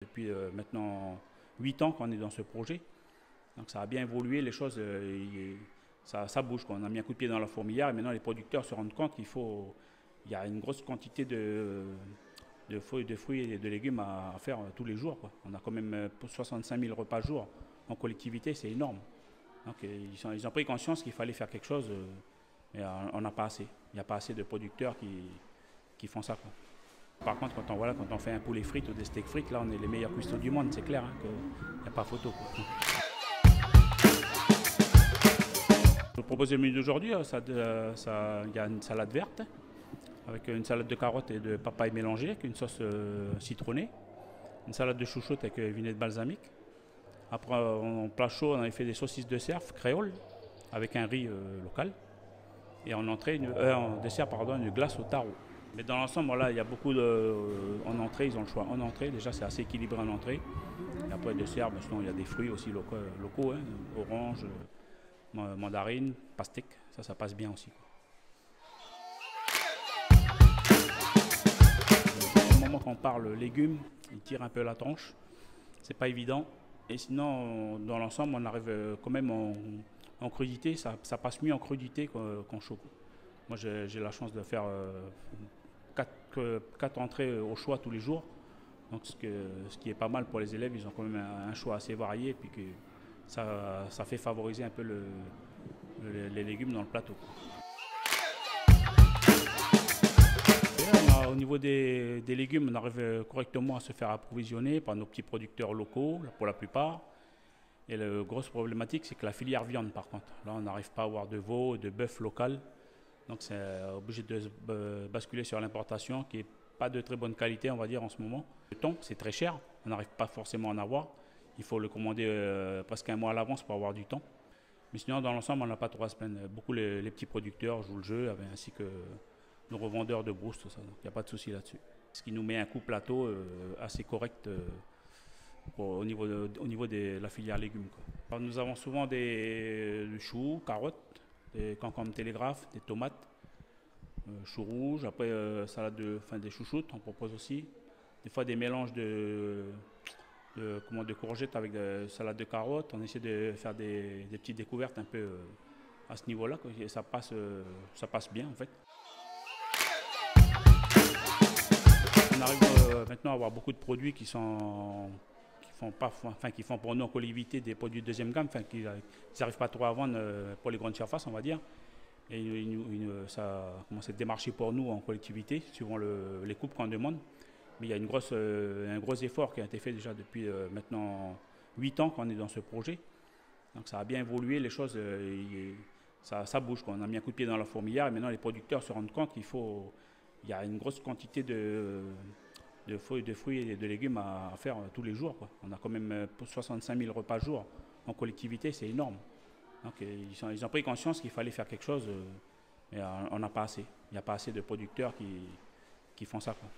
Depuis maintenant 8 ans qu'on est dans ce projet. Donc ça a bien évolué, les choses, ça bouge, quoi. On a mis un coup de pied dans la fourmilière et maintenant les producteurs se rendent compte il y a une grosse quantité de fruits et de légumes à faire tous les jours, quoi. On a quand même 65 000 repas jour en collectivité, c'est énorme. Donc ils ont pris conscience qu'il fallait faire quelque chose, mais on n'a pas assez. Il n'y a pas assez de producteurs qui font ça, quoi. Par contre, quand on fait un poulet frites ou des steaks frites, là on est les meilleurs cuistots du monde, c'est clair, hein, qu'il n'y a pas photo, quoi. Je vous propose le menu d'aujourd'hui, il y a une salade verte avec une salade de carottes et de papaye mélangée avec une sauce citronnée, une salade de chouchoute avec vinaigrette balsamique. Après, en plat chaud, on avait fait des saucisses de cerf créole avec un riz local. Et en dessert, une glace au taro. Mais dans l'ensemble, voilà, il y a beaucoup en entrée, ils ont le choix. En entrée, déjà, c'est assez équilibré en entrée. Et après, dessert, sinon, il y a des fruits aussi locaux, hein, orange, mandarine, pastèque. Ça passe bien aussi, quoi. Au moment qu'on parle légumes, ils tirent un peu la tronche. C'est pas évident. Et sinon, dans l'ensemble, on arrive quand même en crudité. Ça passe mieux en crudité qu'en chaud. Moi, j'ai la chance de faire 4 entrées au choix tous les jours. Donc, ce qui est pas mal pour les élèves, ils ont quand même un choix assez varié et puis que ça fait favoriser un peu les légumes dans le plateau. Au niveau des légumes, on arrive correctement à se faire approvisionner par nos petits producteurs locaux, pour la plupart. Et la grosse problématique, c'est que la filière viande, par contre. Là, on n'arrive pas à avoir de veau, de bœuf local. Donc, c'est obligé de basculer sur l'importation qui n'est pas de très bonne qualité, on va dire, en ce moment. Le thon, c'est très cher. On n'arrive pas forcément à en avoir. Il faut le commander presque un mois à l'avance pour avoir du thon. Mais sinon, dans l'ensemble, on n'a pas trop à se plaindre. Beaucoup les petits producteurs jouent le jeu, ainsi que nos revendeurs de brousse, tout ça. Donc, il n'y a pas de souci là-dessus. Ce qui nous met un coût plateau assez correct au niveau de la filière légumes, quoi. Alors, nous avons souvent du chou, carottes, des concombres télégraphes, des tomates, choux rouges, après des chouchoutes, on propose aussi. Des fois des mélanges de courgettes avec de salade de carottes. On essaie de faire des petites découvertes un peu à ce niveau-là, quoi. Et ça passe bien en fait. On arrive maintenant à avoir beaucoup de produits qui font pour nous en collectivité des produits de deuxième gamme, qui n'arrivent pas trop à vendre pour les grandes surfaces, on va dire. Et ça commence à être démarché pour nous en collectivité, suivant les coupes qu'on demande. Mais il y a un gros effort qui a été fait déjà depuis maintenant 8 ans qu'on est dans ce projet. Donc ça a bien évolué, les choses, ça bouge, quoi. On a mis un coup de pied dans la fourmilière et maintenant les producteurs se rendent compte il y a une grosse quantité de fruits et de légumes à faire tous les jours, quoi. On a quand même 65 000 repas jour en collectivité, c'est énorme. Donc ils ont pris conscience qu'il fallait faire quelque chose, mais on n'a pas assez. Il n'y a pas assez de producteurs qui font ça, quoi.